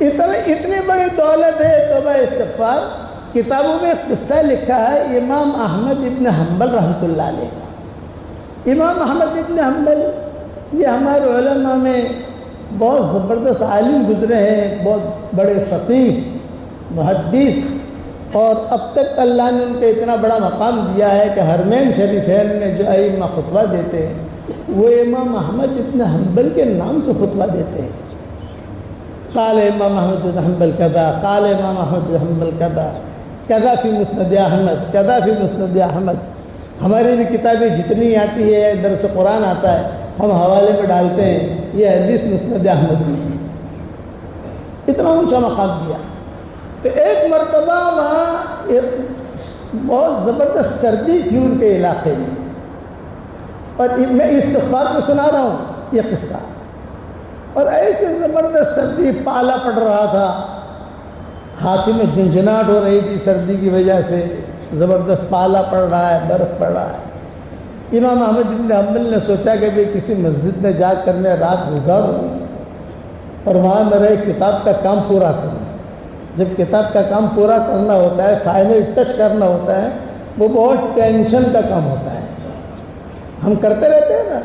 اتنی بڑی دولت ہے توبہ استغفار. کتابوں میں قصہ لکھا ہے امام احمد ابن حنبل رحمۃ اللہ علیہ کا. امام احمد ابن حنبل یہ ہمارے علماء میں بہت زبردست عالم گزرے ہیں، بہت بڑے فقیہ محدث، اور اب تک اللہ نے ان کو اتنا بڑا مقام دیا ہے کہ حرمین شریفین میں جو ائمہ خطبہ دیتے ہیں وہ امام احمد ابن حنبل کے نام سے خطبہ دیتے ہیں. قال امام احمد بن حنبل کذا، قال امام احمد بن حنبل کذا، کذا فی مسند احمد، کذا فی مسند احمد. ہماری بھی کتابیں جتنی آتی ہے، درس قرآن آتا ہے، ہم حوالے پہ ڈالتے ہیں یہ حدیث مسند احمد میں ہے. اتنا اونچا مقام دیا. تو ایک مرتبہ وہاں بہت زبردست سردی تھی ان کے علاقے میں، اور میں استغفار کو سنا رہا ہوں یہ قصہ. اور ایسے زبردست سردی، پالا پڑ رہا تھا، ہاتھ میں جھنجھناہٹ ہو رہی تھی سردی کی وجہ سے، زبردست پالا پڑ رہا ہے، برف پڑ رہا ہے. امام احمد بن حنبل نے سوچا کہ بھئی کسی مسجد میں جا کر میں رات گزاروں اور وہاں میرا ایک کتاب کا کام پورا کروں. جب کتاب کا کام پورا کرنا ہوتا ہے، فائنل ٹچ کرنا ہوتا ہے، وہ بہت ٹینشن کا کام ہوتا ہے. ہم کرتے رہتے ہیں نا،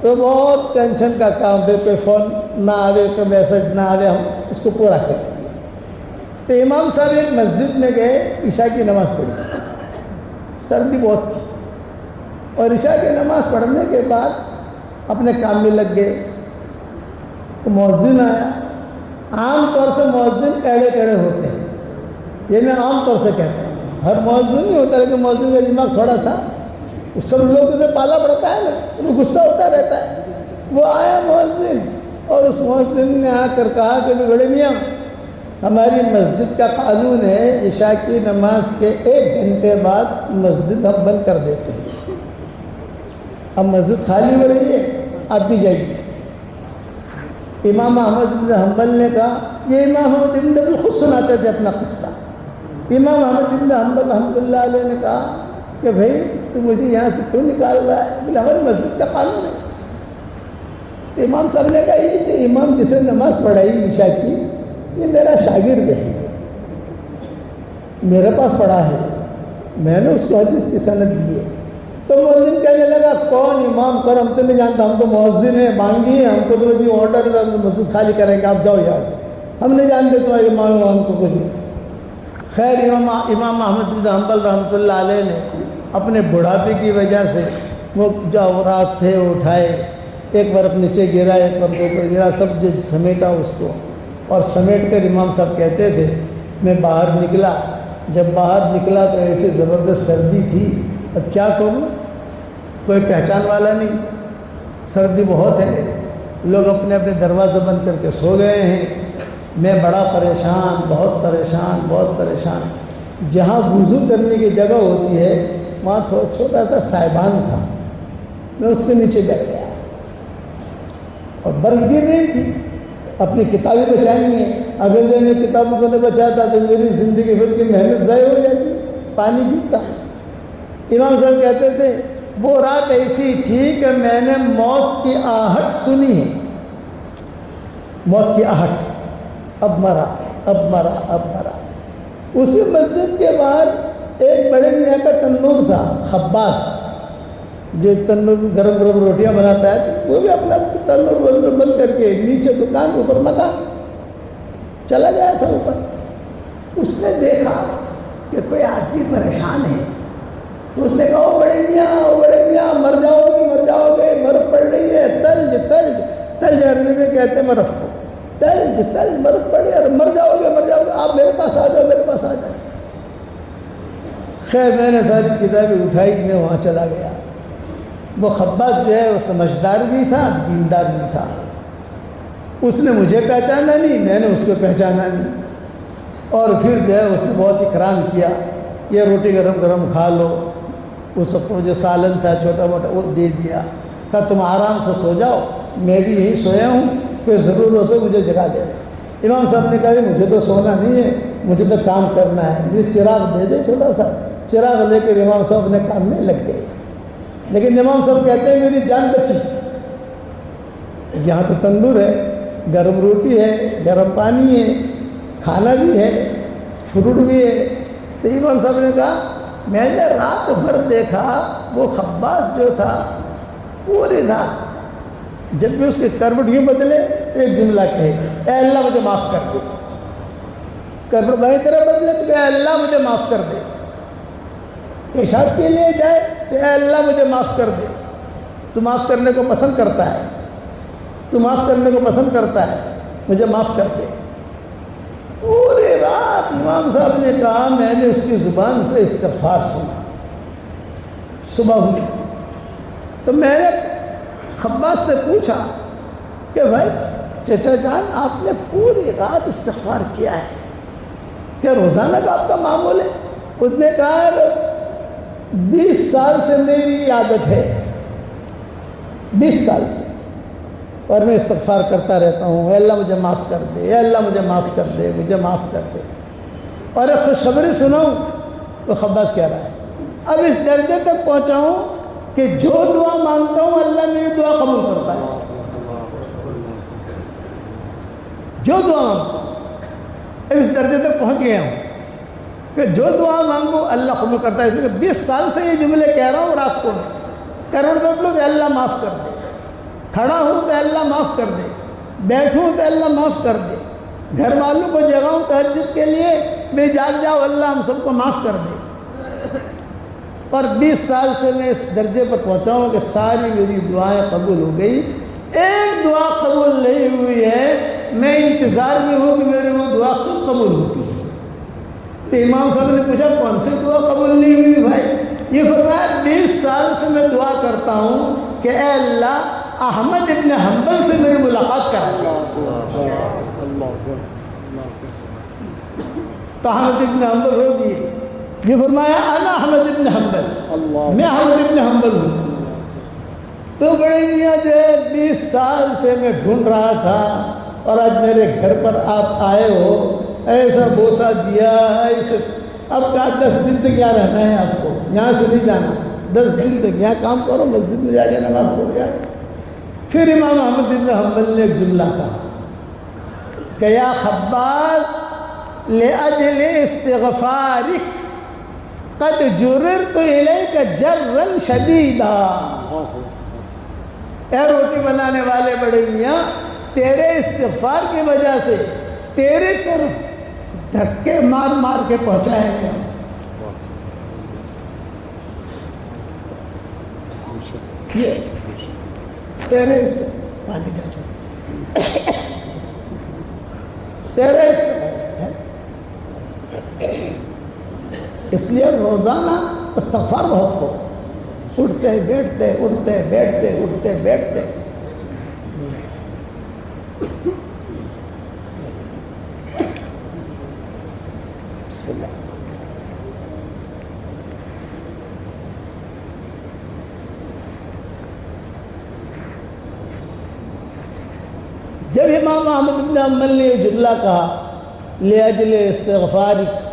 تو بہت ٹینشن کا کام ہے، کوئی فون نہ آوے، کوئی میسج نہ آوے، ہم اس کو پورا کرتے ہیں. تو امام صاحب ایک مسجد میں گئے، عشاء کی نماز پڑھی. سردی بہت تھی، اور عشاء کی نماز پڑھنے کے بعد اپنے کام میں لگ گئے. تو مؤذن آیا. عام طور سے مؤذن ٹیڑھے ٹیڑھے ہوتے ہیں، یہ میں عام طور سے کہتا ہوں. ہر مؤذن نہیں ہوتا، لیکن مؤذن کا دماغ تھوڑا سا، سب لوگوں سے پالا پڑتا ہے نا، وہ غصہ ہوتا رہتا ہے. وہ آیا مؤذن، اور اس مؤذن نے آ کر کہا کہ بڑے میاں، ہماری مسجد کا قانون ہے عشاء کی نماز کے 1 گھنٹے بعد مسجد ہم بند کر دیتے ہیں. اب مسجد خالی ہو رہی ہے، آپ بھی جائیے. امام احمد بن حنبل نے کہا، یہ امام احمد بن حنبل خود سناتے تھے اپنا قصہ. امام احمد بن حنبل رحمۃ اللہ علیہ نے کہا کہ بھائی تو مجھے یہاں سے کیوں نکال رہا ہے؟ بولے ہماری مسجد کا قانون ہے. امام صاحب نے کہا یہ امام جس نے نماز پڑھائی عشاء کی، یہ میرا شاگرد ہے، میرے پاس پڑھا ہے، میں نے اس کو حدیث کی سند دی ہے. تو مؤذن کہنے لگا کون امام کر، ہم تو نہیں جانتا، ہم تو مؤذن ہیں، مانگی ہیں، ہم کو تو بھی آرڈر مسجد خالی کریں گے، آپ جاؤ یہاں سے، ہم نہیں جانتے تمہارے امام ہم کو کچھ. خیر امام احمد بن حنبل رحمۃ اللہ علیہ نے اپنے بڑھاپے کی وجہ سے وہ جو اوراق تھے وہ اٹھائے، ایک برف نیچے گرا، ایک برف اوپر گرا، سب جو سمیٹا اس کو، اور سمیٹ کر امام صاحب کہتے تھے میں باہر نکلا. جب باہر نکلا تو ایسے زبردست سردی تھی، اب کیا کروں، کوئی پہچان والا نہیں، سردی بہت ہے، لوگ اپنے اپنے دروازے بند کر کے سو گئے ہیں. میں بڑا پریشان، بہت پریشان، بہت پریشان. جہاں وضو کرنے کی جگہ ہوتی ہے وہاں چھوٹا سا سائبان تھا، میں اس کے نیچے بیٹھ گیا، اور برف گر رہی تھی. اپنی کتابیں بچائیں گے، اگر میں نے کتابوں کو نہ بچاتا تو میری زندگی بھر کی محنت ضائع ہو جاتی، پانی گرتا. امام صاحب کہتے تھے وہ رات ایسی تھی کہ میں نے موت کی آہٹ سنی ہے، موت کی آہٹ، اب مرا، اب مرا، اب مرا. اسی مسجد کے باہر ایک بڑے میاں کا تندور تھا، خباز، جو تندور گرم گرم روٹیاں بناتا ہے، وہ بھی اپنا تندور بند کر کے نیچے دکان، اوپر مکان، چلا گیا تھا اوپر. اس نے دیکھا کہ کوئی آدمی پریشان ہے، تو اس نے کہا او بڑے میاں مر جاؤ گے، برف پڑ رہی ہے، تلج عربی میں کہتے ہیں برف کو، تلج برف پڑ رہی ہے، مر جاؤ گے، آپ میرے پاس آ جاؤ. خیر میں نے ساری کتابیں اٹھائی، میں وہاں چلا گیا. وہ خباز جو ہے وہ سمجھدار بھی تھا، دیندار بھی تھا. اس نے مجھے پہچانا نہیں، میں نے اس کو پہچانا نہیں. اور پھر جو ہے اس نے بہت اکرام کیا، یہ روٹی گرم گرم کھا لو. اس وقت جو سالن تھا چھوٹا موٹا وہ دے دیا. کہا تم آرام سے سو جاؤ، میں بھی یہی سویا ہوں، کوئی ضرورت ہو تو مجھے جگا دے. امام صاحب نے کہا مجھے تو سونا نہیں ہے، مجھے تو کام کرنا ہے، مجھے چراغ دے دے. چھوٹا سا چراغ لے کر امام صاحب اپنے کام میں لگ گئے. لیکن امام صاحب کہتے ہیں میری جان بچی. یہاں تو تندور ہے، گرم روٹی ہے، گرم پانی ہے، کھانا بھی ہے، فروٹ بھی ہے۔ تو امام صاحب نے کہا میں نے رات بھر دیکھا وہ خباز جو تھا پوری رات جب بھی اس کے کروٹ یوں بدلے تو ایک جملہ کہے اے اللہ مجھے معاف کر دے، کروٹ بائیں طرح بدلے تو اے اللہ مجھے معاف کر دے، پیشاب کے لیے جائے تو اے اللہ مجھے معاف کر دے، تو معاف کرنے کو پسند کرتا ہے، تو معاف کرنے کو پسند کرتا ہے، مجھے معاف کر دے۔ پوری رات امام صاحب نے کہا میں نے اس کی زبان سے استغفار سنا۔ صبح ہوئی تو میں نے خباز سے پوچھا کہ بھائی چچا جان آپ نے پوری رات استغفار کیا ہے، کیا روزانہ کا آپ کا معمول ہے؟ اس نے کہا 20 سال سے میری عادت ہے، 20 سال سے، اور میں استغفار کرتا رہتا ہوں، اے اللہ مجھے معاف کر دے، اے اللہ مجھے معاف کر دے، مجھے معاف کر دے۔ اور ایک خوشخبری سناؤں تو خباز کہہ رہا ہے اب اس درجے تک پہنچا ہوں کہ جو دعا مانگتا ہوں اللہ میری دعا قبول کرتا ہے، جو دعا مانگتا ہوں اب اس درجے تک پہنچ گیا ہوں کہ جو دعا مانگو اللہ قبول کرتا ہے۔ اس لیے 20 سال سے یہ جملے کہہ رہا ہوں رات کو میں، کروڑ مطلب کہ اللہ معاف کر دے، کھڑا ہوں تو اللہ معاف کر دے، بیٹھوں تو اللہ معاف کر دے، گھر والوں کو جگاؤں تہجد کے لیے میں جاگ جاؤ اللہ ہم سب کو معاف کر دے۔ اور 20 سال سے میں اس درجے پر پہنچا ہوں کہ ساری میری دعائیں قبول ہو گئی، ایک دعا قبول نہیں ہوئی ہے، میں انتظار میں ہوں کہ میری وہ دعا کب قبول ہوتی ہے۔ تو امام صاحب نے پوچھا کون سی دعا قبول نہیں ہوئی بھائی؟ یہ فرمایا 20 سال سے میں دعا کرتا ہوں کہ اے اللہ احمد ابن حنبل سے میری ملاقات کرا دے۔ تو احمد ابن حنبل رو دیے، یہ فرمایا انا احمد ابن حنبل، میں احمد ابن حنبل ہوں۔ تو بڑے میاں جو ہے 20 سال سے میں ڈھونڈ رہا تھا اور آج میرے گھر پر آپ آئے ہو، ایسا بوسہ دیا، ایسے اب کہا 10 دن تک یہاں رہنا ہے آپ کو، یہاں سے نہیں جانا، 10 دن تک یہاں کام کرو، مسجد میں جا کے نماز پڑھ گیا۔ پھر امام احمد بن حنبل نے ایک جملہ کہا کہ یا خباز لأجل استغفارک قد جررت الیک جرا شدیدا، اے روٹی بنانے والے بڑے میاں تیرے استغفار کی وجہ سے تیرے طرف دھکے مار مار کے پہنچایا گیا۔ یہ تیرے پانی کا تیرے اس لیے روزانہ استغفار بہت ہو، اٹھتے بیٹھتے اٹھتے بیٹھتے اٹھتے بیٹھتے۔ بسم اللہ۔ جب امام احمد بن حنبل نے یہ جملہ کہا لأجل استغفارک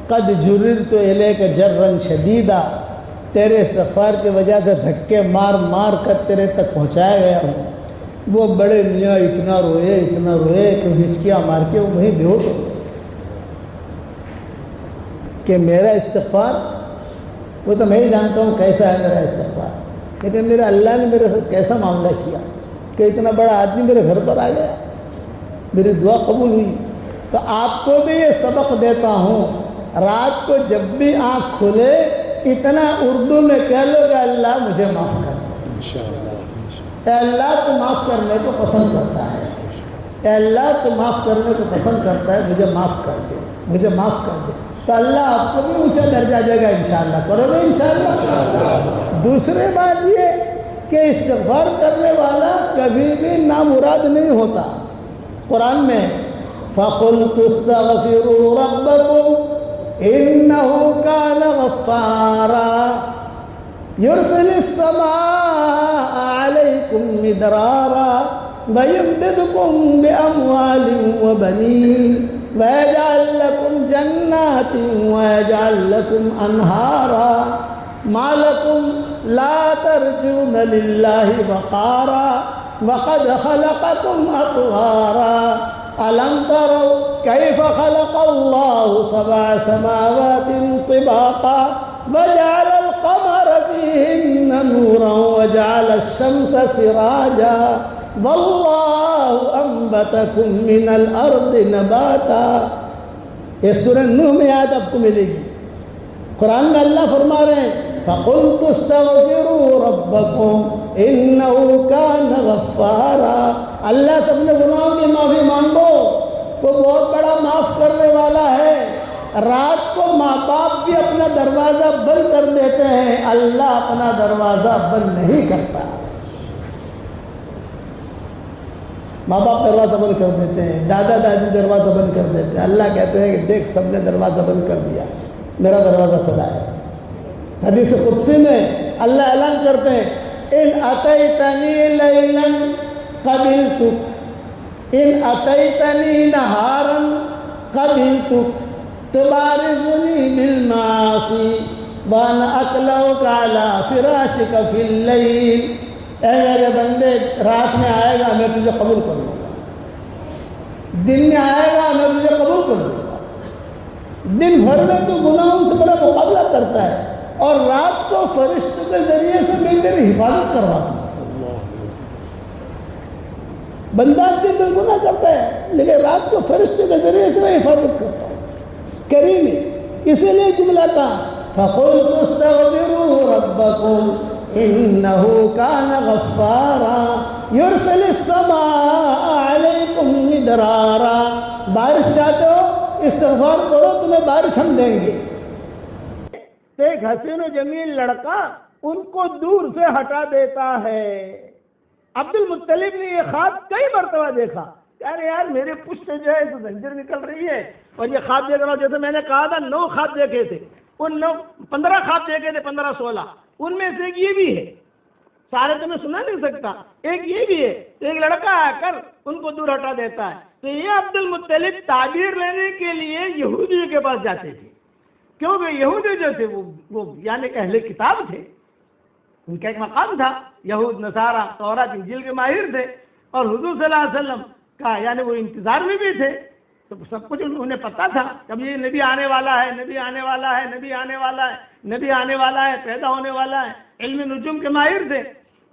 قد جررت الیک جرا شدیدا، تیرے استغفار کی وجہ سے دھکے مار مار کر تیرے تک پہنچایا گیا ہوں، وہ بڑے میاں اتنا روئے کہ ہچکیاں مار کے وہ وہیں بے ہوش ہو گئے کہ میرا استغفار، وہ تو میں ہی جانتا ہوں کیسا ہے میرا استغفار، لیکن میرے اللہ نے میرے ساتھ کیسا معاملہ کیا کہ اتنا بڑا آدمی میرے گھر پر آ گیا، میری دعا قبول ہوئی۔ تو آپ کو بھی یہ سبق دیتا ہوں، رات کو جب بھی آنکھ کھلے اتنا اردو میں کہہ لو کہ اللہ مجھے معاف کر دے، اے اللہ تو معاف کرنے کو پسند کرتا ہے، اے اللہ تو معاف کرنے کو پسند کرتا ہے، مجھے معاف کر دے، مجھے معاف کر دے، تو اللہ آپ کو بھی اونچا درجہ دے گا انشاءاللہ۔ کرو گے انشاءاللہ۔ دوسری بات یہ کہ استغفار کرنے والا کبھی بھی نامراد نہیں ہوتا۔ قرآن میں فَقُلْتُ اسْتَغْفِرُوا رَبَّكُمْ إِنَّهُ كَانَ غَفَّارًا يُرْسِلِ السَّمَاءَ عَلَيْكُمْ مِدْرَارًا وَيُمْدِدْكُمْ بِأَمْوَالٍ وَبَنِينَ وَيَجْعَلْ لَكُمْ جَنَّاتٍ وَيَجْعَلْ لَكُمْ أَنْهَارًا مَا لَكُمْ لَا تَرْجُونَ لِلَّهِ وَقَارًا وقد خلقكم أطوارا ألم تروا كيف خلق الله 7 سماوات طباقا وجعل القمر فيهن نورا وجعل الشمس سراجا والله أنبتكم من الأرض نباتا. یہ سورہ نوح میں آیت آپ کو ملے گی. قرآن میں اللہ فرما رہے ہیں فَقُلْتُ اسْتَغْفِرُوا رَبَّكُمْ إِنَّهُ كَانَ غَفَّارًا. اللہ سے اپنے گناہوں کی معافی مانگو، وہ بہت بڑا معاف کرنے والا ہے. رات کو ماں باپ بھی اپنا دروازہ بند کر دیتے ہیں، اللہ اپنا دروازہ بند نہیں کرتا. ماں باپ دروازہ بند کر دیتے ہیں، دادا دادی دروازہ بند کر دیتے ہیں، اللہ کہتے ہیں کہ دیکھ سب نے دروازہ بند کر دیا، میرا دروازہ کھلا ہے. حدیث قدسی میں اللہ اعلان کرتے ہیں ان اتیتنی لیلا قبلتک ان اتیتنی نہارا قبلتک تبارزنی بالمعاصی وانا اکلؤک علی فراشک فی اللیل. اے میرے بندے، رات میں آئے گا میں تجھے قبول کر لوں گا، دن میں آئے گا میں تجھے قبول کر لوں گا. دن بھر میں تو گناہوں سے بڑا مقابلہ کرتا ہے اور رات کو فرشتوں کے ذریعے سے میں تیری حفاظت کرواتا ہوں. بندہ دن میں گناہ کرتا ہے لیکن رات کو فرشتوں کے ذریعے سے میں حفاظت کرتا ہوں. کریم ہے، اسی لیے جملہ تھا فَقُلْتُ اسْتَغْفِرُوا رَبَّكُمْ إِنَّهُ كَانَ غَفَّارًا يُرْسِلِ السَّمَاءَ عَلَيْكُمْ مِدْرَارًا. بارش چاہتے ہو استغفار کرو، تمہیں بارش ہم دیں گے. ایک حسین و جمیل لڑکا ان کو دور سے ہٹا دیتا ہے. عبد المطلب نے یہ خواب کئی مرتبہ دیکھا، یار میرے پشت سے جو ہے زنجیر نکل رہی ہے اور یہ خواب دیکھ رہا ہوں. جیسے میں نے کہا تھا 9 خواب دیکھے تھے، ان 15 خواب دیکھے تھے، 15-16 ان میں سے ایک یہ بھی ہے. سارے تو میں سنا نہیں سکتا، ایک یہ بھی ہے. ایک لڑکا آ کر ان کو دور ہٹا دیتا ہے. تو یہ عبد المطلب تعبیر لینے کے لیے یہودی کے پاس جاتے تھے، کیونکہ یہودی جو تھے وہ یعنی اہل کتاب تھے، ان کا ایک مقام تھا. یہود نصارہ تورات انجیل کے ماہر تھے اور حضور صلی اللہ علیہ وسلم کا یعنی وہ انتظار میں بھی تھے. تو سب کچھ انہیں پتہ تھا کہ یہ نبی آنے والا ہے، نبی آنے والا ہے، نبی آنے والا ہے، نبی آنے والا ہے، پیدا ہونے والا ہے. علم نجوم کے ماہر تھے.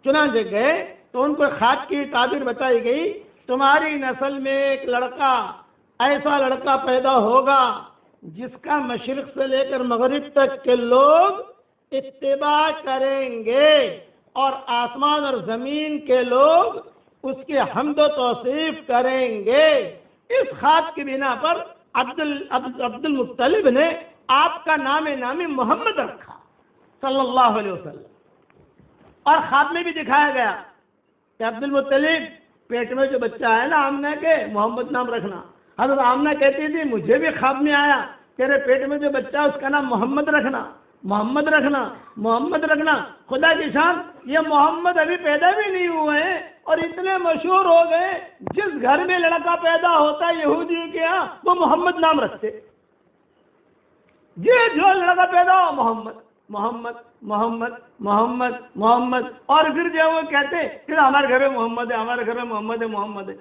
چنانچہ گئے تو ان کو خواب کی تعبیر بتائی گئی، تمہاری نسل میں ایک لڑکا، ایسا لڑکا پیدا ہوگا جس کا مشرق سے لے کر مغرب تک کے لوگ اتباع کریں گے اور آسمان اور زمین کے لوگ اس کی حمد و توصیف کریں گے. اس خواب کی بنا پر عبد المطلب نے آپ کا نام نامی محمد رکھا صلی اللہ علیہ وسلم. اور خواب میں بھی دکھایا گیا کہ عبد المطلب پیٹ میں جو بچہ ہے نا آمنہ کے، محمد نام رکھنا. حضرت آمنہ کہتی تھی مجھے بھی خواب میں آیا تیرے پیٹ میں جو بچہ ہے اس کا نام محمد رکھنا، محمد رکھنا، محمد رکھنا. خدا کی شان، یہ محمد ابھی پیدا بھی نہیں ہوئے ہیں اور اتنے مشہور ہو گئے، جس گھر میں لڑکا پیدا ہوتا ہے یہودی کے یہاں وہ محمد نام رکھتے. جو لڑکا پیدا ہو محمد محمد محمد محمد محمد، اور پھر جو وہ کہتے پھر ہمارے گھر میں محمد ہے، ہمارے گھر میں محمد ہے، محمد ہے.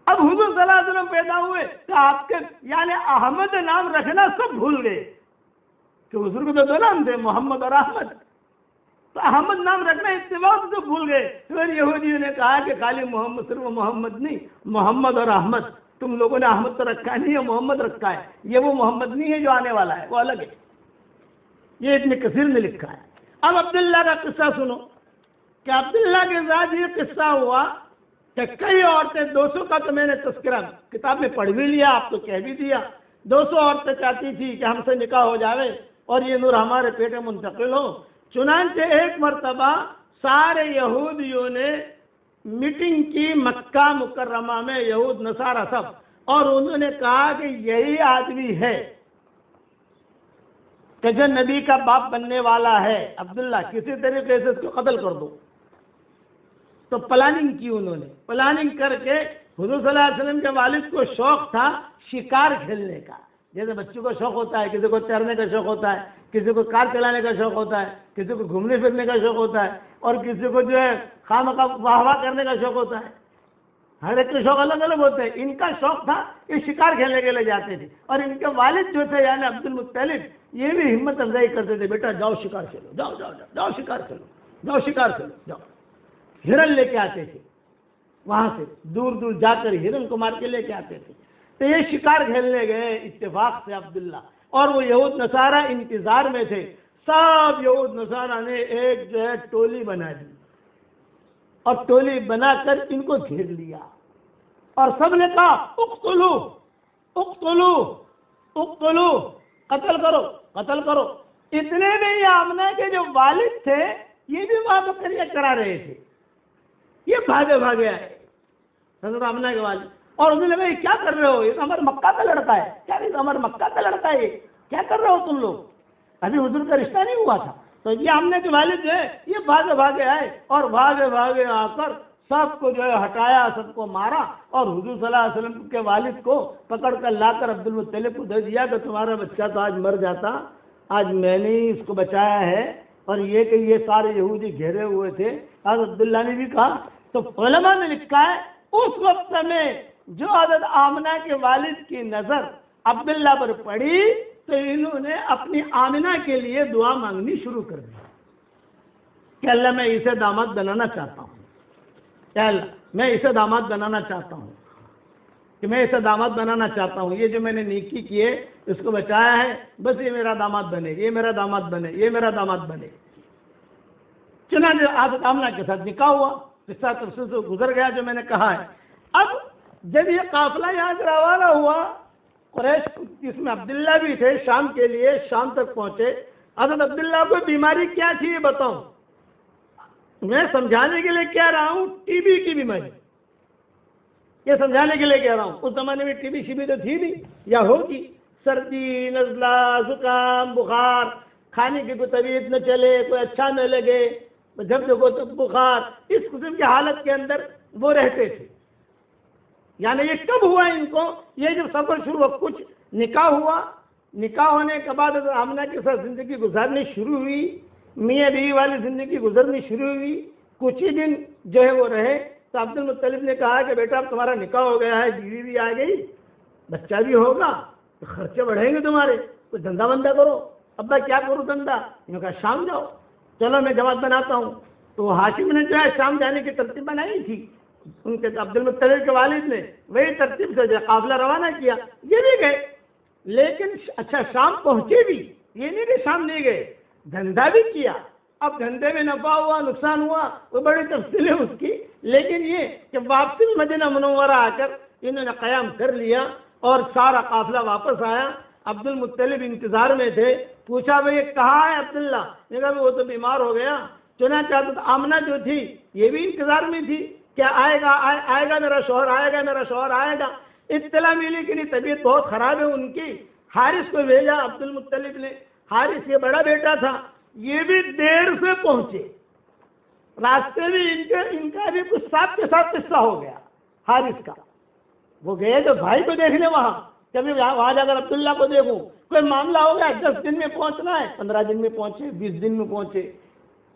اب حضور صلی اللہ علیہ وسلم پیدا ہوئے تو آپ کے یعنی احمد نام رکھنا سب بھول گئے کہ حضور کو تو 2 نام تھے، محمد اور احمد. تو احمد نام رکھنا اتباع تو بھول گئے. پھر یہودیوں نے کہا کہ خالی محمد صرف محمد نہیں، محمد اور احمد. تم لوگوں نے احمد تو رکھا نہیں ہے، محمد رکھا ہے. یہ وہ محمد نہیں ہے جو آنے والا ہے، وہ الگ ہے. یہ ابن کثیر نے لکھا ہے. اب عبداللہ کا قصہ سنو کہ عبداللہ کے ساتھ یہ قصہ ہوا کہ کئی عورتیں، 200 کا تو میں نے تذکرہ کتاب میں پڑھ بھی لیا، آپ تو کہہ بھی دیا. 200 عورتیں چاہتی تھی کہ ہم سے نکاح ہو جاوے اور یہ نور ہمارے پیٹ میں منتقل ہو. چنانچہ ایک مرتبہ سارے یہودیوں نے میٹنگ کی مکہ مکرمہ میں، یہود نصارہ سب، اور انہوں نے کہا کہ یہی آدمی ہے کہ جو نبی کا باپ بننے والا ہے، عبداللہ، کسی طریقے سے اس کو قتل کر دو. تو پلاننگ کی انہوں نے. پلاننگ کر کے حضور صلی اللہ علیہ وسلم کے والد کو شوق تھا شکار کھیلنے کا، جیسے بچوں کو شوق ہوتا ہے، کسی کو تیرنے کا شوق ہوتا ہے، کسی کو کار چلانے کا شوق ہوتا ہے، کسی کو گھومنے پھرنے کا شوق ہوتا ہے، اور کسی کو جو ہے خواہ واہ واہ کرنے کا شوق ہوتا ہے، ہر ایک کے شوق الگ الگ ہوتے ہیں. ان کا شوق تھا یہ شکار کھیلنے کے لیے جاتے تھے، اور ان کے والد جو تھے یعنی عبد المطلب یہ بھی ہمت افزائی کرتے تھے، بیٹا جاؤ شکار کھیلو، جاؤ جاؤ جاؤ جاؤ شکار کھیلو، جاؤ شکار کھیلو جاؤ. ہرن لے کے آتے تھے، وہاں سے دور دور جا کر ہرن کو مار کے لے کے آتے تھے. تو یہ شکار کھیلنے گئے اتفاق سے عبداللہ، اور وہ یہود نصارہ انتظار میں تھے. سب یہود نصارہ نے ایک جو ہے ٹولی بنا دی، اور ٹولی بنا کر ان کو گھیر لیا، اور سب نے کہا اقتلو اقتلو اقتلو، قتل کرو قتل کرو. اتنے میں یہ آمنہ کے جو والد تھے یہ بھی وہاں بکریاں کرا رہے تھے، یہ بھاگے بھاگے آئے حضرت آمنہ کے والد، اور انہوں نے کہا یہ کیا کر رہے ہو، یہ تو ہمارے مکہ کا لڑکا ہے. کیا یہ تو ہمارے مکہ کا لڑکا ہے، یہ کیا کر رہے ہو تم لوگ، ابھی حضور کا رشتہ نہیں ہوا تھا. تو یہ آمنہ کے والد جو ہے یہ بھاگے بھاگے آئے، اور بھاگے بھاگے آ کر سب کو جو ہے ہٹایا، سب کو مارا، اور حضور صلی اللہ علیہ وسلم کے والد کو پکڑ کر لا کر عبد المطلب کو دے دیا کہ تمہارا بچہ تو آج مر جاتا، آج میں نے ہی اس کو بچایا ہے. اور یہ کہ یہ سارے یہودی گھیرے ہوئے تھے. حضرت عبداللہ نے بھی کہا، تو علماء نے لکھا ہے اس وقت میں جو حضرت آمنہ کے والد کی نظر عبداللہ پر پڑی تو انہوں نے اپنی آمنہ کے لیے دعا مانگنی شروع کر دی کہ اللہ میں اسے داماد بنانا چاہتا ہوں، یا اللہ میں اسے داماد بنانا چاہتا ہوں، کہ میں اسے داماد بنانا چاہتا ہوں. یہ جو میں نے نیکی کی ہے اس کو بچایا ہے، بس یہ میرا داماد بنے، یہ میرا داماد بنے، یہ میرا داماد بنے. چنانچہ حضرت آمنہ کے ساتھ نکاح ہوا، قصہ تفصیل سے گزر گیا جو میں نے کہا ہے. اب جب یہ قافلہ یہاں سے روانہ ہوا، قریش جس میں عبداللہ بھی تھے شام کے لیے شام تک پہنچے. حضرت عبداللہ کو بیماری کیا تھی یہ بتاؤں، میں سمجھانے کے لیے کہہ رہا ہوں ٹی بی کی بیماری، یہ سمجھانے کے لیے کہہ رہا ہوں. اس زمانے میں ٹی بی شبی تو تھی نہیں یا ہوگی، سردی نزلہ زکام بخار، کھانے کی کوئی طبیعت نہ چلے، کوئی اچھا نہ لگے، جب دیکھو تو بخار، اس قسم کی حالت کے اندر وہ رہتے تھے. یعنی یہ کب ہوا ان کو، یہ جب سفر شروع ہوا، کچھ نکاح ہوا، نکاح ہونے کے بعد آمنہ کے ساتھ زندگی گزارنی شروع ہوئی، میاں بیوی والی زندگی گزرنی شروع ہوئی. کچھ ہی دن جو ہے وہ رہے تو عبد المطلب نے کہا کہ بیٹا اب تمہارا نکاح ہو گیا ہے، بیوی بھی آ گئی، بچہ بھی ہوگا، تو خرچے بڑھیں گے تمہارے، کوئی دھندا بندہ کرو. ابا کیا کرو دھندا، انہوں نے کہا شام جاؤ، چلو میں جماعت بناتا ہوں. تو ہاشم نے جو ہے شام جانے کی ترتیب بنائی تھی، ان کے عبد المطلب کے والد نے وہی ترتیب سے جو قافلہ روانہ کیا. یہ بھی گئے، لیکن اچھا شام پہنچے بھی، یہ نہیں کہ شام نہیں گئے، دھندا بھی کیا. اب دھندے میں نفع ہوا نقصان ہوا وہ بڑی تفصیل ہے اس کی، لیکن یہ کہ واپسی مدینہ منورہ آ کر انہوں نے قیام کر لیا اور سارا قافلہ واپس آیا. عبد المطلب انتظار میں تھے، پوچھا بھئی کہاں ہے عبداللہ، نے کہا وہ تو بیمار ہو گیا. چنانچہ آمنہ جو تھی یہ بھی انتظار میں تھی، کیا آئے گا آئے گا میرا شوہر آئے گا، میرا شوہر آئے گا. اطلاع ملی کہ نہیں طبیعت بہت خراب ہے ان کی. حارث کو بھیجا عبد المطلب نے، حارث یہ بڑا بیٹا تھا، یہ بھی دیر سے پہنچے، راستے میں ان کا بھی کچھ ساتھ کے ساتھ قصہ ہو گیا. حارث کا وہ گئے تو بھائی کو دیکھنے، وہاں کبھی وہاں جا کر عبداللہ کو دیکھوں، کوئی معاملہ ہو گیا، 10 دن میں پہنچنا ہے، 15 دن میں پہنچے، 20 دن میں پہنچے،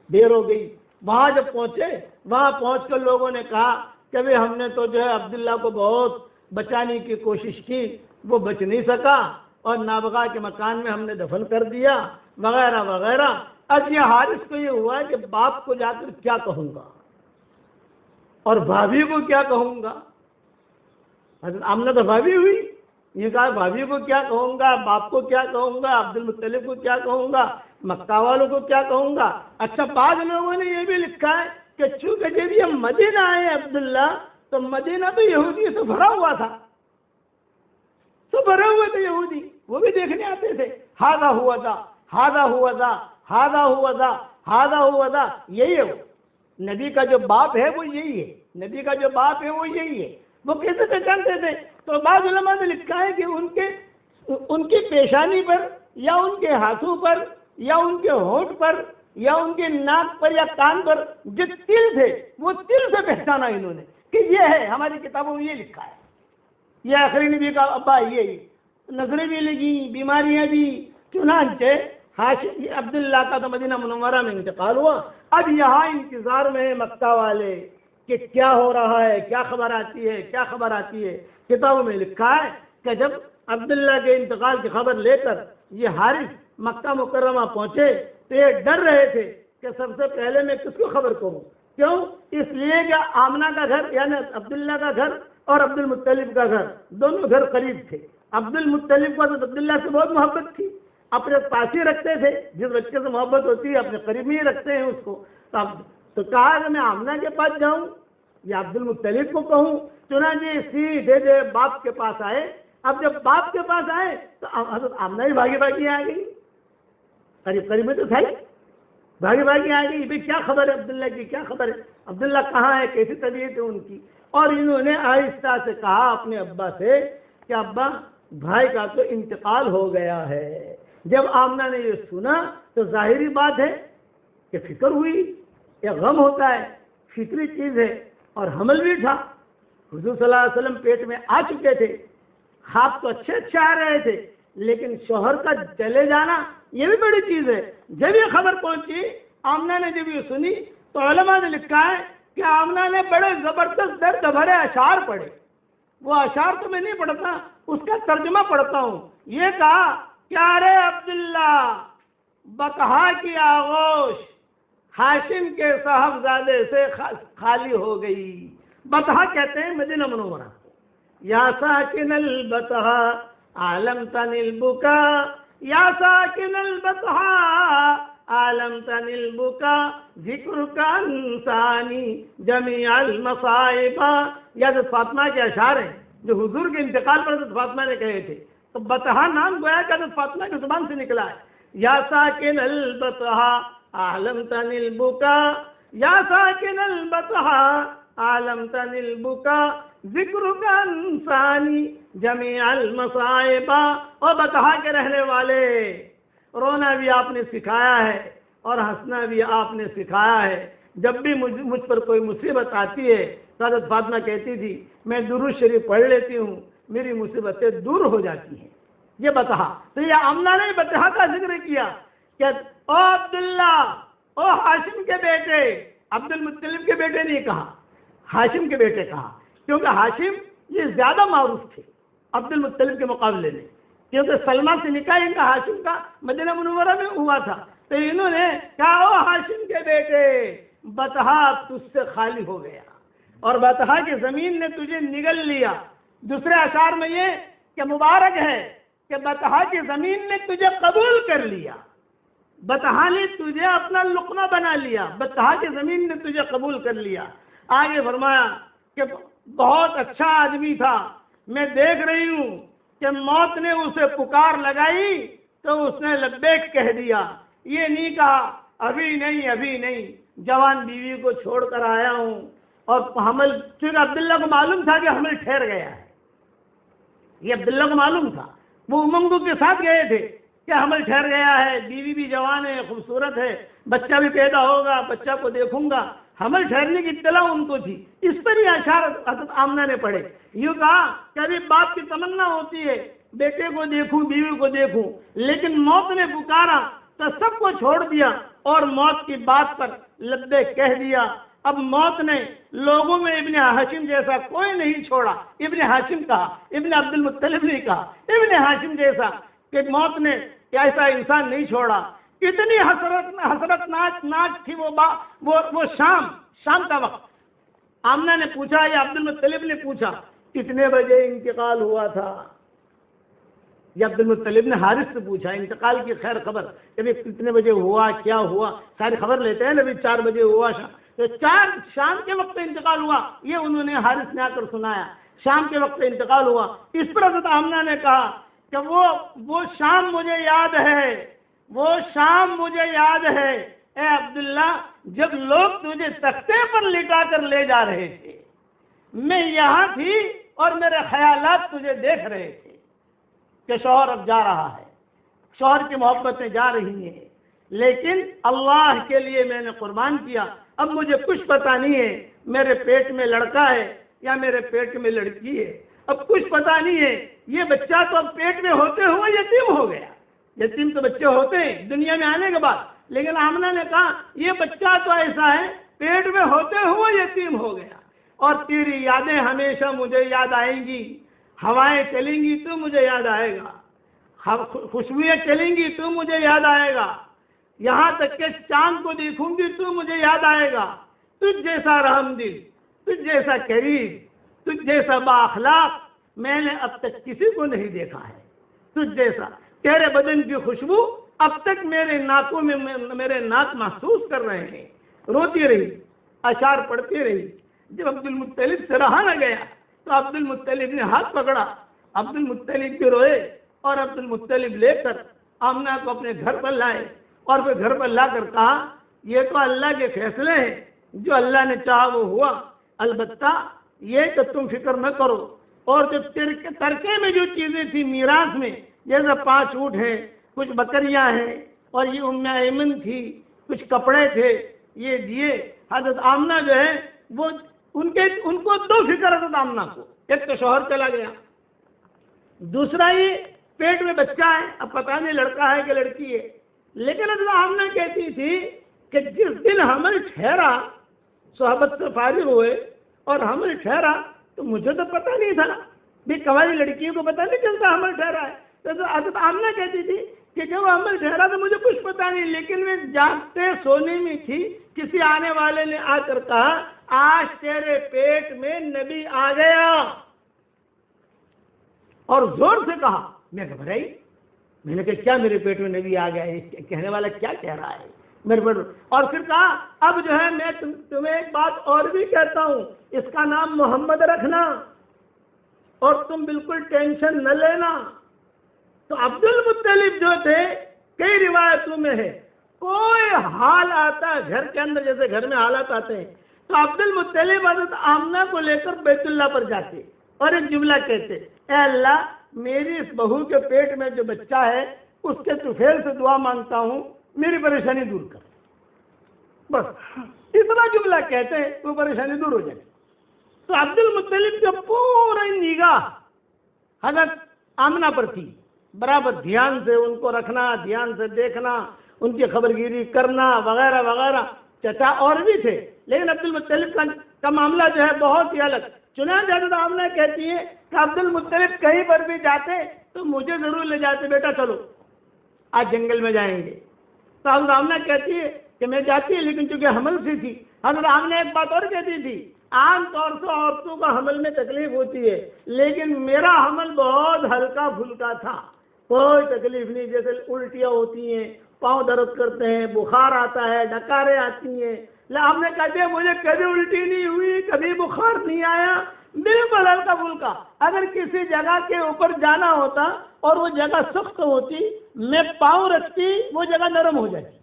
دیر ہو گئی. وہاں جب پہنچے، وہاں پہنچ کر لوگوں نے کہا کہ بھئی ہم نے تو جو ہے عبداللہ کو بہت بچانے کی کوشش کی، وہ بچ نہیں سکا، اور نابغہ کے مکان میں ہم نے دفن کر دیا وغیرہ وغیرہ. اب یہ حارث کو یہ ہوا کہ باپ کو جا کر کیا کہوں گا اور بھابھی کو کیا کہوں گا. حضرت آمنہ تو بھابھی ہوئی، یہ کہا بھابھی کو کیا کہوں گا، باپ کو کیا کہوں گا، عبد المطلب کو کیا کہوں گا، مکہ والوں کو کیا کہوں گا. اچھا بعض لوگوں نے یہ بھی لکھا ہے کہ چونکہ جب یہ مدینہ آئے عبداللہ تو مدینہ تو یہودی سے بھرا ہوا تھا، تو بھرے ہوئے تھے یہودی، وہ بھی دیکھنے آتے تھے. ہاذا ہوا تھا، ہاذا ہوا تھا، ہاذا ہوا تھا، ہاذا ہوا تھا. یہی ہے وہ نبی کا جو باپ ہے وہ یہی ہے، نبی کا جو باپ ہے وہ یہی ہے. وہ کیسے پہچانتے تھے؟ تو بعض علماء نے لکھا ہے کہ ان کی پیشانی پر یا ان کے ہاتھوں پر یا ان کے ہونٹ پر یا ان کے ناک پر یا کان پر جو تل تھے وہ تل سے پہچانا انہوں نے کہ یہ ہے. ہماری کتابوں میں یہ لکھا ہے، یہ آخری نبی کا ابا یہ نظریں بھی لگی، بیماریاں بھی. چنانچہ ہاشم یہ عبداللہ کا تو مدینہ منورہ میں انتقال ہوا، اب یہاں انتظار میں مکہ والے کہ کیا ہو رہا ہے، کیا خبر آتی ہے، کیا خبر آتی ہے۔ کتابوں میں لکھا ہے کہ جب عبداللہ کے انتقال کی خبر لے کر یہ حارث مکہ مکرمہ پہنچے تو یہ ڈر رہے تھے کہ سب سے پہلے میں کس کو خبر کروں، کیوں؟ اس لیے کہ آمنہ کا گھر یعنی عبداللہ کا گھر اور عبد المطلب کا گھر دونوں گھر قریب تھے۔ عبد المطلب کو تو عبداللہ سے بہت محبت تھی، اپنے پاس ہی رکھتے تھے، جس بچے سے محبت ہوتی ہے اپنے قریب میں ہی رکھتے ہیں اس کو۔ تو کہا کہ میں آمنہ کے پاس جاؤں یا عبد المطلب کو کہوں، چنانچہ سیدھے باپ کے پاس آئے۔ اب جب باپ کے پاس آئے تو حضرت آمنہ ہی بھاگی بھاگی آ گئی، قریب قریب میں تو تھا ہی، بھاگی بھاگی آ گئی، بھائی کیا خبر ہے عبداللہ کی، کیا خبر ہے، عبداللہ کہاں ہے، کیسی طبیعت ہے ان کی۔ اور انہوں نے آہستہ سے کہا اپنے ابا سے کہ ابا بھائی کا تو انتقال ہو گیا ہے۔ جب آمنہ نے یہ سنا تو ظاہری بات ہے کہ فکر ہوئی، یہ غم ہوتا ہے، فطری چیز ہے، اور حمل بھی تھا۔ حضور صلی اللہ علیہ وسلم پیٹ میں آ چکے تھے، خواب تو اچھے اچھے آ رہے تھے، لیکن شوہر کا چلے جانا یہ بھی بڑی چیز ہے۔ جب یہ خبر پہنچی، آمنہ نے جب یہ سنی تو علماء نے لکھا ہے کہ آمنہ نے بڑے زبردست درد بھرے اشعار پڑھے۔ وہ اشعار تو میں نہیں پڑھتا، اس کا ترجمہ پڑھتا ہوں۔ یہ کہا کہ ارے عبداللہ، بطحا کی آغوش ہاشم کے صاحبزادے سے خالی ہو گئی۔ بطحا کہتے ہیں مدینہ منورہ۔ یا ساکن البطحا عالمتن البکا، یا ساکن البطحا عالمتن البکا، ذکر کا انسانی جمیع المصائب۔ یہ حضرت فاطمہ کے اشعار ہیں جو حضور کے انتقال پر حضرت فاطمہ نے کہے تھے، تو بطحا نام گویا کہ حضرت فاطمہ کی زبان سے نکلا ہے۔ یا ساکن البطحا عالمتن البکا، یا ساکن البطحا عالمتن البکا، ذکر کا انسانی جمیع المصائب۔ اور بطحا کے رہنے والے، رونا بھی آپ نے سکھایا ہے اور ہنسنا بھی آپ نے سکھایا ہے۔ جب بھی مجھ پر کوئی مصیبت آتی ہے تو حضرت فاطمہ کہتی تھی میں درود شریف پڑھ لیتی ہوں، میری مصیبتیں دور ہو جاتی ہیں۔ یہ بطحا، تو یہ آمنہ نے بطحا کا ذکر کیا کہ او عبداللہ، او ہاشم کے بیٹے، عبد المطلب کے بیٹے نہیں کہا، ہاشم کے بیٹے کہا، کیونکہ ہاشم یہ زیادہ معروف تھے عبد المطلب کے مقابلے میں، کیونکہ سلمہ سے نکاح ان کا ہاشم کا مدینہ منورہ میں ہوا تھا۔ تو انہوں نے کہا او ہاشم کے بیٹے، بطحا تجھ سے خالی ہو گیا اور بطحا کی زمین نے تجھے نگل لیا۔ دوسرے اشعار میں یہ کہ مبارک ہے کہ بطحا کی زمین نے تجھے قبول کر لیا، بطحا نے تجھے اپنا لقمہ بنا لیا، بطحا کی زمین نے تجھے قبول کر لیا۔ آگے فرمایا کہ بہت اچھا آدمی تھا، میں دیکھ رہی ہوں کہ موت نے اسے پکار لگائی تو اس نے لبیک کہہ دیا، یہ نہیں کہا ابھی نہیں ابھی نہیں، جوان بیوی کو چھوڑ کر آیا ہوں اور حمل، چونکہ عبداللہ کو معلوم تھا کہ حمل ٹھہر گیا ہے، یہ عبداللہ کو معلوم تھا، وہ امنگوں کے ساتھ گئے تھے کہ حمل ٹھہر گیا ہے، بیوی بھی جوان ہے، خوبصورت ہے، بچہ بھی پیدا ہوگا، بچہ کو دیکھوں گا، حمل ٹھہرنے کی اطلاع ان کو تھی۔ اس پر ہی اشعار حضرت آمنہ نے پڑھے، یوں کہا کہ ابھی باپ کی تمنا ہوتی ہے بیٹے کو دیکھوں، بیوی کو دیکھوں، لیکن موت نے پکارا تو سب کو چھوڑ دیا اور موت کی بات پر لبیک کہہ دیا۔ اب موت نے لوگوں میں ابن ہاشم جیسا کوئی نہیں چھوڑا، ابن ہاشم کہا، ابن عبد المطلب نہیں کہا، ابن ہاشم جیسا، کہ موت نے ایسا انسان نہیں چھوڑا۔ کتنی حسرت ناک تھی وہ شام کا وقت۔ آمنہ نے پوچھا یا عبد المطلب نے پوچھا کتنے بجے انتقال ہوا تھا؟ یا عبد المطلب نے حارث سے پوچھا انتقال کی خیر خبر، کہ کتنے بجے ہوا، کیا ہوا، ساری خبر لیتے ہیں نبی، 4 بجے ہوا تو 4 شام کے وقت انتقال ہوا، یہ انہوں نے حارث نے آ کر سنایا، شام کے وقت انتقال ہوا۔ اس پر حضرت آمنہ نے کہا کہ وہ شام مجھے یاد ہے، وہ شام مجھے یاد ہے اے عبداللہ، جب لوگ تجھے تختے پر لٹا کر لے جا رہے تھے، میں یہاں تھی اور میرے خیالات تجھے دیکھ رہے تھے کہ شوہر اب جا رہا ہے، شوہر کی محبتیں جا رہی ہیں، لیکن اللہ کے لیے میں نے قربان کیا، اب مجھے کچھ پتہ نہیں ہے میرے پیٹ میں لڑکا ہے یا میرے پیٹ میں لڑکی ہے، اب کچھ پتہ نہیں ہے، یہ بچہ تو اب پیٹ میں ہوتے ہوئے یتیم ہو گیا، یتیم تو بچے ہوتے ہیں دنیا میں آنے کے بعد، لیکن آمنہ نے کہا یہ بچہ تو ایسا ہے پیٹ میں ہوتے ہوئے یتیم ہو گیا، اور تیری یادیں ہمیشہ مجھے یاد آئیں گی، ہوائیں چلیں گی تو مجھے یاد آئے گا، خوشبوئیں چلیں گی تو مجھے یاد آئے گا، یہاں تک کہ چاند کو دیکھوں گی تو مجھے یاد آئے گا، تجھ جیسا رحم دل، تجھ جیسا کریم، تجھ جیسا بااخلاق میں نے اب تک کسی کو نہیں دیکھا ہے، تجھ جیسا، تیرے بدن کی خوشبو اب تک میرے ناکوں میں میرے ناک محسوس کر رہے ہیں۔ روتی رہی، اشعار پڑھتی رہی۔ جب عبد المطلب سے رہا نہ گیا تو عبد المطلب نے ہاتھ پکڑا، عبد المطلب بھی روئے، اور عبد المطلب لے کر آمنہ کو اپنے گھر پر لائے، اور پھر گھر پر لا کر کہا یہ تو اللہ کے فیصلے ہیں، جو اللہ نے چاہا وہ ہوا، البتہ یہ کہ تم فکر نہ کرو، اور جو ترکے میں جو چیزیں تھیں میراث میں، جیسے 5 اونٹ ہیں، کچھ بکریاں ہیں، اور یہ ام ایمن تھی، کچھ کپڑے تھے، یہ دیے حضرت آمنہ جو ہے وہ ان کو 2 فکر حضرت آمنہ کو، ایک تو شوہر چلا گیا، دوسرا یہ پیٹ میں بچہ ہے، اب پتہ نہیں لڑکا ہے کہ لڑکی ہے، لیکن حضرت آمنہ کہتی تھی کہ جس دن حمل ٹھہرا، صحبت سے فارغ ہوئے اور حمل ٹھہرا تو مجھے تو پتہ نہیں تھا، بھی کنواری لڑکیوں کو پتہ نہیں چلتا حمل ٹھہرا ہے، تو حضرت آمنہ کہتی تھی کہ جب حمل ٹھہرا تو مجھے کچھ پتہ نہیں، لیکن میں جاگتے سونے میں تھی، کسی آنے والے نے آ کر کہا آج تیرے پیٹ میں نبی آ گیا، اور زور سے کہا، میں گھبرائی، میں نے کہا کیا میرے پیٹ میں نبی آ گیا ہے، کہنے والا کیا کہہ رہا ہے میرے پیٹ، اور پھر کہا اب جو ہے میں تمہیں ایک بات اور بھی کہتا ہوں، اس کا نام محمد رکھنا، اور تم بالکل ٹینشن نہ لینا۔ تو عبد المطلب جو تھے، کئی روایتوں میں ہے، کوئی حال آتا ہے گھر کے اندر، جیسے گھر میں حالات آتے ہیں، تو عبد المطلب حضرت آمنہ کو لے کر بیت اللہ پر جاتے اور ایک جملہ کہتے، اے اللہ میری اس بہو کے پیٹ میں جو بچہ ہے اس کے طفیل سے دعا مانگتا ہوں، میری پریشانی دور کر، بس اتنا جملہ کہتے ہیں وہ پریشانی دور ہو جائے۔ تو عبد المطلب جو پورا نگاہ حضرت آمنہ پر تھی، برابر دھیان سے ان کو رکھنا، دھیان سے دیکھنا، ان کی خبرگیری کرنا وغیرہ وغیرہ، چچا اور بھی تھے، لیکن عبد المطلب کا معاملہ جو ہے بہت ہی الگ۔ چنانچہ حضرت آمنہ کہتی ہے کہ عبد المطلب کہیں پر بھی جاتے تو مجھے ضرور لے جاتے، بیٹا چلو آج جنگل میں جائیں گے۔ تو حضرت آمنہ کہتی ہے کہ میں جاتی ہے، لیکن چونکہ حمل سی تھی۔ حضرت آمنہ ایک بات اور کہتی تھی، عام طور سے عورتوں کا حمل میں تکلیف ہوتی ہے، لیکن میرا حمل بہت ہلکا پھلکا تھا، کوئی تکلیف نہیں، جیسے الٹیاں ہوتی ہیں، پاؤں درد کرتے ہیں، بخار آتا ہے، ڈکاریں آتی ہیں، آپ نے کہتے ہیں مجھے کبھی الٹی نہیں ہوئی، کبھی بخار نہیں آیا، بالکل ہلکا پھلکا۔ اگر کسی جگہ کے اوپر جانا ہوتا اور وہ جگہ سخت ہوتی، میں پاؤں رکھتی وہ جگہ نرم ہو جاتی،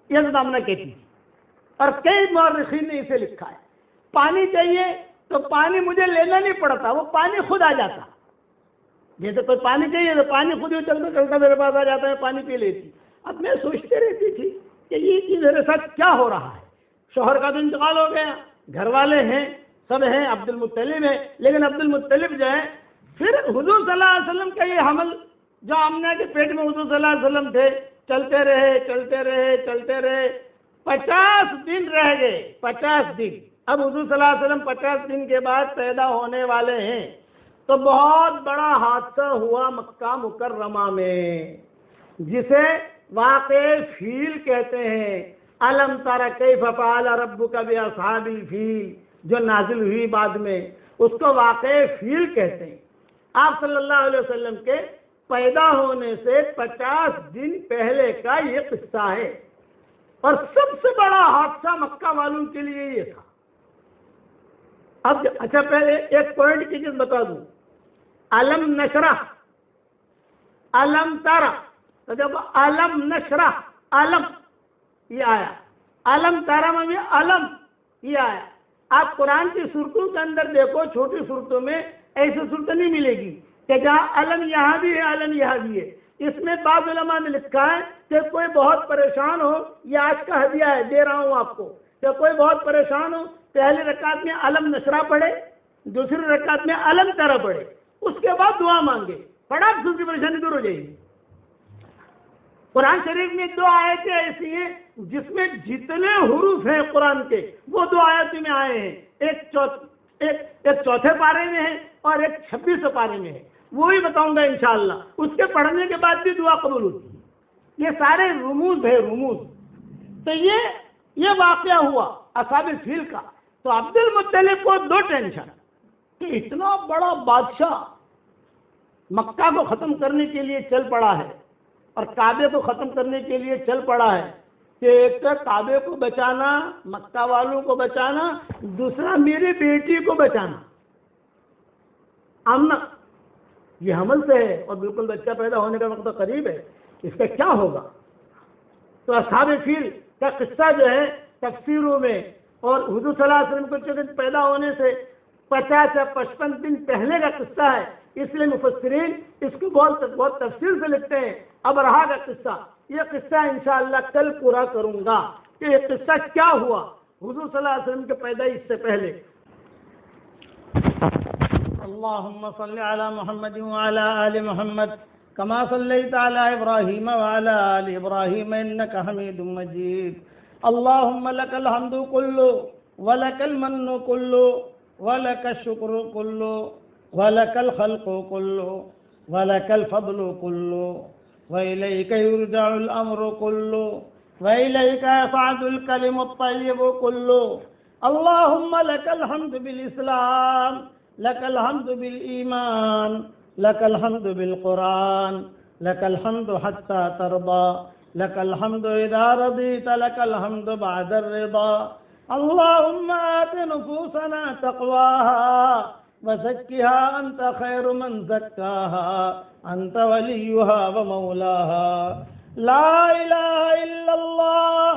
یہ حضرت آمنہ کہتی تھی، اور کئی مورخین نے اسے لکھا ہے۔ پانی چاہیے تو پانی مجھے لینا نہیں پڑتا، وہ پانی خود آ جاتا، جیسے کوئی پانی چاہیے تو پانی خود ہی چلتا چلتا میرے پاس آ جاتا ہے، پانی پی لیتی۔ اب میں سوچتے رہتی تھی کہ یہ چیز میرے ساتھ کیا ہو رہا ہے، شوہر کا تو انتقال ہو گیا، گھر والے ہیں، سب ہیں، عبد المطلب ہے، لیکن عبد المطلب جو ہے، پھر حضور صلی اللہ علیہ وسلم کا یہ حمل جو آمنہ کے پیٹ میں حضور صلی اللہ علیہ وسلم تھے، چلتے رہے چلتے رہے چلتے رہے، 50 دن رہ گئے، 50 دن۔ اب حضور صلی اللہ علیہ وسلم 50 دن کے بعد پیدا ہونے والے ہیں، تو بہت بڑا حادثہ ہوا مکہ مکرمہ میں، جسے واقع فیل کہتے ہیں، الم تر کیف فعل ربک باصحاب الفیل، جو نازل ہوئی بعد میں، اس کو واقع فیل کہتے ہیں۔ آپ صلی اللہ علیہ وسلم کے پیدا ہونے سے 50 دن پہلے کا یہ قصہ ہے، اور سب سے بڑا حادثہ مکہ والوں کے لیے یہ تھا۔ اب اچھا پہلے ایک پوائنٹ کی چیز بتا دوں، علم نشرح، علم تارا، تو جب علم نشرح، علم یہ آیا، علم تارا میں بھی علم یہ آیا۔ آپ قرآن کی صورتوں کے اندر دیکھو، چھوٹی صورتوں میں ایسی صورت نہیں ملے گی کہ جہاں علم یہاں بھی ہے علم یہاں بھی ہے۔ اس میں بعض علماء نے لکھا ہے کہ کوئی بہت پریشان ہو، یہ آج کا ہدیہ ہے، دے رہا ہوں آپ کو، کہ کوئی بہت پریشان ہو، پہلی رکعت میں علم نشرح پڑھے، دوسری رکعت میں علم تارا پڑھے، اس کے بعد دعا مانگے، فٹاک سے اس کی پریشانی دور ہو جائے گی۔ قرآن شریف میں 2 آیتیں ایسی ہیں جس میں جتنے حروف ہیں قرآن کے وہ 2 آیتوں میں آئے ہیں، ایک چوتھے پارے میں ہے اور ایک 26 پارے میں ہے، وہی بتاؤں گا انشاءاللہ۔ اس کے پڑھنے کے بعد بھی دعا قبول ہوتی ہے۔ یہ سارے رموز ہے، رموز۔ تو یہ واقعہ ہوا اصحاب الفیل کا۔ تو عبد المطلب کو 2 ٹینشن کہ اتنا بڑا بادشاہ مکہ کو ختم کرنے کے لیے چل پڑا ہے اور کعبے کو ختم کرنے کے لیے چل پڑا ہے، کہ ایک تو کعبے کو بچانا، مکہ والوں کو بچانا، دوسرا میری بیٹی کو بچانا۔ آمنہ یہ حمل سے ہے اور بالکل بچہ پیدا ہونے کا وقت قریب ہے، اس کا کیا ہوگا؟ تو اصحاب فیل کا قصہ جو ہے تفسیروں میں، اور حضور صلی اللہ علیہ وسلم کو چونکہ پیدا ہونے سے 50 یا 55 دن پہلے کا قصہ ہے، اس لیے مفسرین اس کو بہت تفصیل سے لکھتے ہیں۔ ابرہا کا قصہ، یہ قصہ انشاءاللہ کل پورا کروں گا کہ یہ قصہ کیا ہوا حضور صلی اللہ علیہ وسلم کے پیدائش سے پہلے۔ اللهم صل على محمد وعلى آل محمد كما صليت على إبراهيم وعلى آل إبراهيم إنك حميد مجيد اللهم لك الحمد كله ولك المن كله ولك الشكر كله ولك الخلق كله ولك الفضل كله وإليك يرجع الأمر كله وإليك يصعد الكلم الطيب كله اللهم لك الحمد بالإسلام لك الحمد بالإيمان لك الحمد بالقرآن لك الحمد حتى ترضى لك الحمد إذا رضيت لك الحمد بعد الرضا اللهم آت نفوسنا تقواها وزكها أنت خير من زكاها أنت وليها ومولاها لا إله إلا الله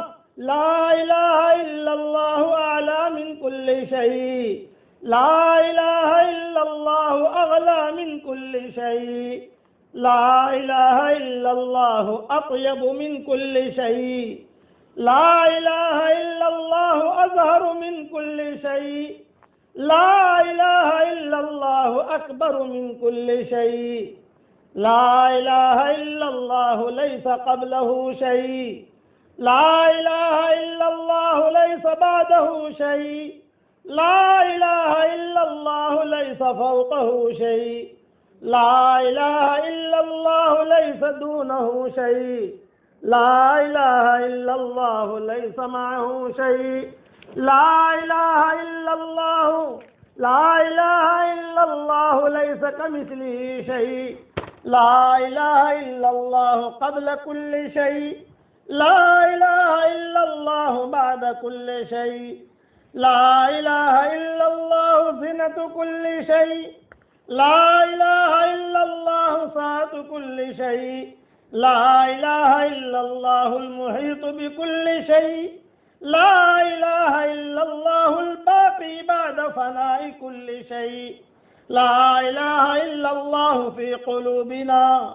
لا إله إلا الله أعلى من كل شيء لا إله إلا الله أغلى من كل شيء لا إله إلا الله أطيب من كل شيء لا إله إلا الله أزهر من كل شيء لا إله إلا الله أكبر من كل شيء لا إله إلا الله ليس قبله شيء لا إله إلا الله ليس بعده شيء لا إله إلا الله ليس فوقه شيء لا إله إلا الله ليس دونه شيء لا إله إلا الله ليس معه شيء لا إله إلا الله لا إله إلا الله ليس كمثله شيء لا إله إلا الله قبل كل شيء لا إله إلا الله بعد كل شيء لا إله إلا الله زنة كل شيء لا إله إلا الله سعة كل شيء لا إله إلا الله المحيط بكل شيء لا إله إلا الله الباقي بعد فناء كل شيء لا إله إلا الله في قلوبنا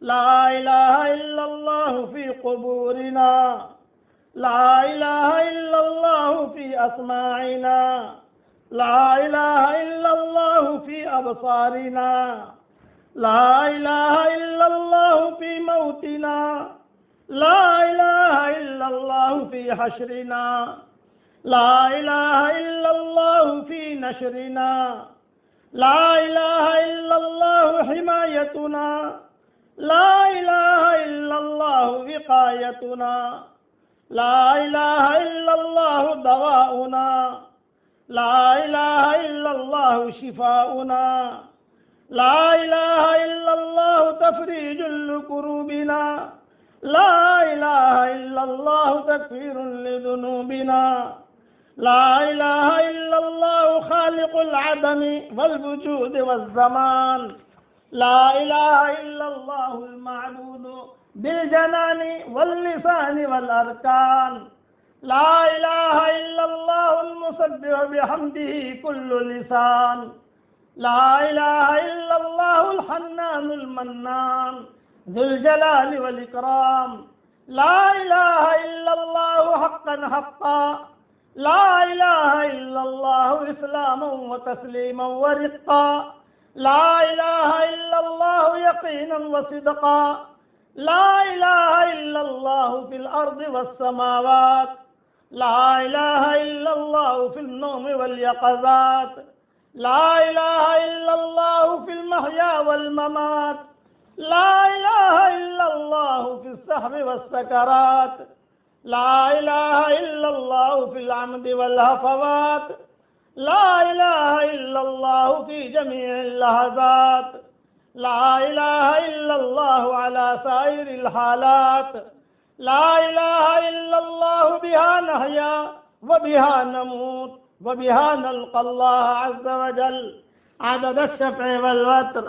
لا إله إلا الله في قبورنا لا إله إلا الله في أسماعنا لا إله إلا الله في أبصارنا لا إله إلا الله في موتنا لا إله إلا الله في حشرنا لا إله إلا الله في نشرنا لا إله إلا الله حمايتنا لا إله إلا الله وقايتنا لا إله إلا الله دواؤنا لا إله إلا الله شفاؤنا لا إله إلا الله تفريج لكروبنا لا إله إلا الله تكفير لذنوبنا لا إله إلا الله خالق العدم والوجود والزمان لا إله إلا الله المعبود بالجنان واللسان والأركان لا إله إلا الله المسبح بحمده كل لسان لا إله إلا الله الحنان المنان ذو الجلال والإكرام لا إله إلا الله حقا حقا لا إله إلا الله إسلاما وتسليما ورقا لا إله إلا الله يقينا وصدقا لا الہ الا اللہ فی الارض والسماوات، لا الہ الا اللہ فی النوم والیقظات، لا الہ الا اللہ فی المحیا والممات، لا الہ الا اللہ فی الصحب والسکرات، لا الہ الا اللہ فی العمد والہفوات، لا الہ الا اللہ فی جمیع اللحظات، لا الہ الا اللہ علی سائر الحالات، لا الہ الا اللہ بہا نحیا وبہا نموت وبہا نلقى اللہ عز وجل عدد الشفع والوتر،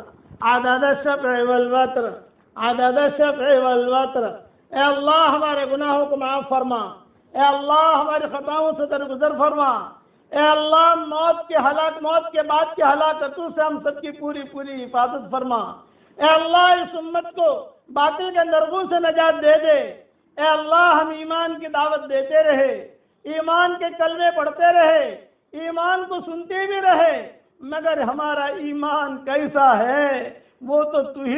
عدد الشفع والوتر، عدد الشفع والوتر۔ اے اللہ ہمارے گناہوں کو معاف فرما، اے اللہ ہماری خطاؤں سے درگزر فرما، اے اللہ موت کے بعد کے ہلاکتوں سے ہم سب کی پوری پوری حفاظت فرما، اے اللہ اس امت کو باطل کے نرغوں سے نجات دے دے، اے اللہ ہم ایمان کی دعوت دیتے رہے، ایمان کے کلمے پڑھتے رہے، ایمان کو سنتے بھی رہے، مگر ہمارا ایمان کیسا ہے وہ تو تو ہی